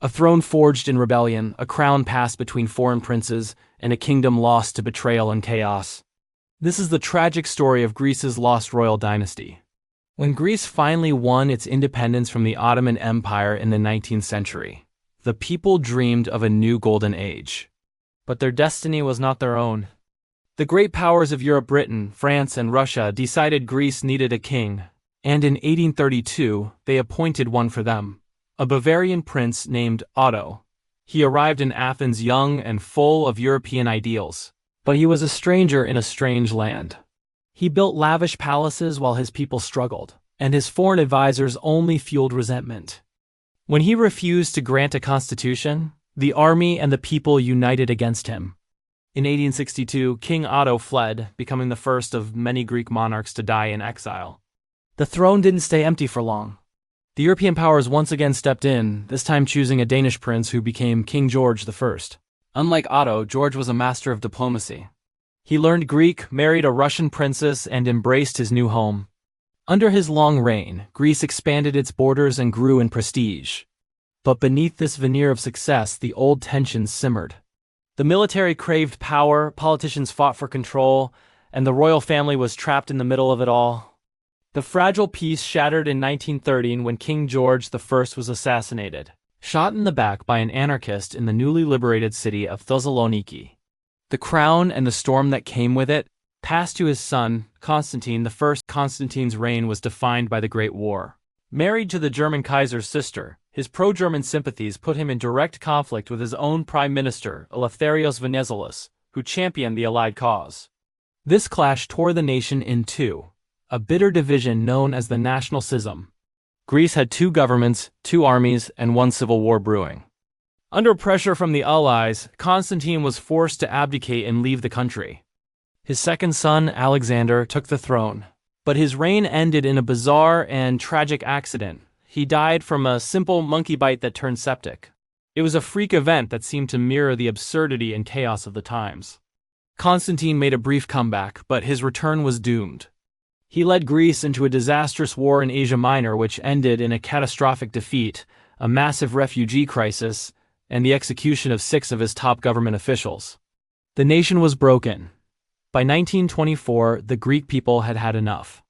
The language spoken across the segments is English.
A throne forged in rebellion, a crown passed between foreign princes, and a kingdom lost to betrayal and chaos. This is the tragic story of Greece's lost royal dynasty. When Greece finally won its independence from the Ottoman Empire in the 19th century, the people dreamed of a new golden age. But their destiny was not their own. The great powers of Europe, Britain, France, and Russia, decided Greece needed a king, and in 1832 they appointed one for them, a Bavarian prince named Otto. He arrived in Athens young and full of European ideals, but he was a stranger in a strange land. He built lavish palaces while his people struggled, and his foreign advisors only fueled resentment. When he refused to grant a constitution, the army and the people united against him. In 1862, King Otto fled, becoming the first of many Greek monarchs to die in exile. The throne didn't stay empty for long. The European powers once again stepped in, this time choosing a Danish prince who became King George I. Unlike Otto, George was a master of diplomacy. He learned Greek, married a Russian princess, and embraced his new home. Under his long reign, Greece expanded its borders and grew in prestige. But beneath this veneer of success, the old tensions simmered. The military craved power, politicians fought for control, and the royal family was trapped in the middle of it all. The fragile peace shattered in 1913 when King George I was assassinated, shot in the back by an anarchist in the newly liberated city of Thessaloniki. The crown and the storm that came with it passed to his son, Constantine I. Constantine's reign was defined by the Great War. Married to the German Kaiser's sister, his pro-German sympathies put him in direct conflict with his own prime minister, Eleftherios Venizelos, who championed the Allied cause. This clash tore the nation in two, a bitter division known as the National Schism. Greece had two governments, two armies, and one civil war brewing. Under pressure from the Allies, Constantine was forced to abdicate and leave the country. His second son, Alexander, took the throne, but his reign ended in a bizarre and tragic accident. He died from a simple monkey bite that turned septic. It was a freak event that seemed to mirror the absurdity and chaos of the times. Constantine made a brief comeback, but his return was doomed. He led Greece into a disastrous war in Asia Minor which ended in a catastrophic defeat, a massive refugee crisis, and the execution of 6 of his top government officials. The nation was broken. By 1924, the Greek people had had enough.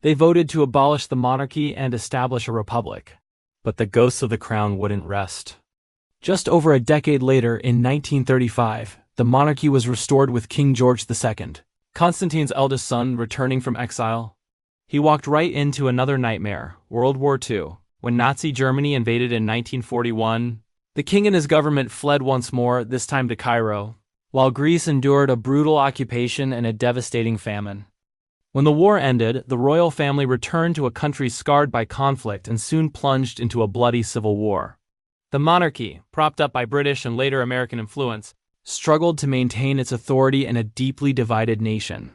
They voted to abolish the monarchy and establish a republic. But the ghosts of the crown wouldn't rest. Just over a decade later, in 1935, the monarchy was restored with King George II, Constantine's eldest son, returning from exile. He walked right into another nightmare, World War II. When Nazi Germany invaded in 1941, the king and his government fled once more, this time to Cairo, while Greece endured a brutal occupation and a devastating famine. When the war ended, the royal family returned to a country scarred by conflict and soon plunged into a bloody civil war. The monarchy, propped up by British and later American influence, struggled to maintain its authority in a deeply divided nation.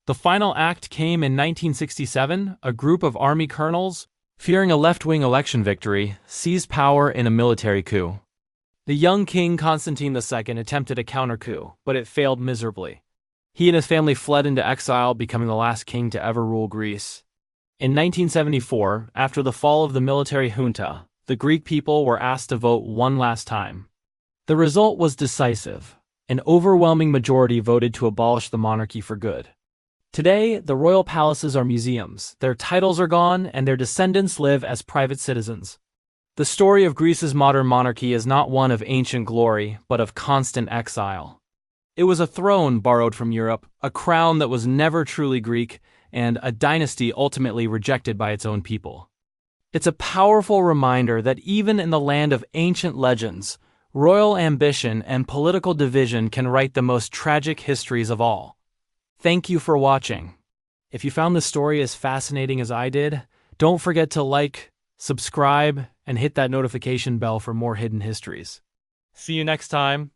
The final act came in 1967. A group of army colonels, fearing a left-wing election victory, seized power in a military coup. The young king Constantine II attempted a counter-coup, but it failed miserably. He and his family fled into exile, becoming the last king to ever rule Greece. In 1974, after the fall of the military junta, the Greek people were asked to vote one last time. The result was decisive. An overwhelming majority voted to abolish the monarchy for good. Today, the royal palaces are museums, their titles are gone, and their descendants live as private citizens. The story of Greece's modern monarchy is not one of ancient glory, but of constant exile. It was a throne borrowed from Europe, a crown that was never truly Greek, and a dynasty ultimately rejected by its own people. It's a powerful reminder that even in the land of ancient legends, royal ambition and political division can write the most tragic histories of all. Thank you for watching. If you found this story as fascinating as I did, don't forget to like, subscribe, and hit that notification bell for more hidden histories. See you next time.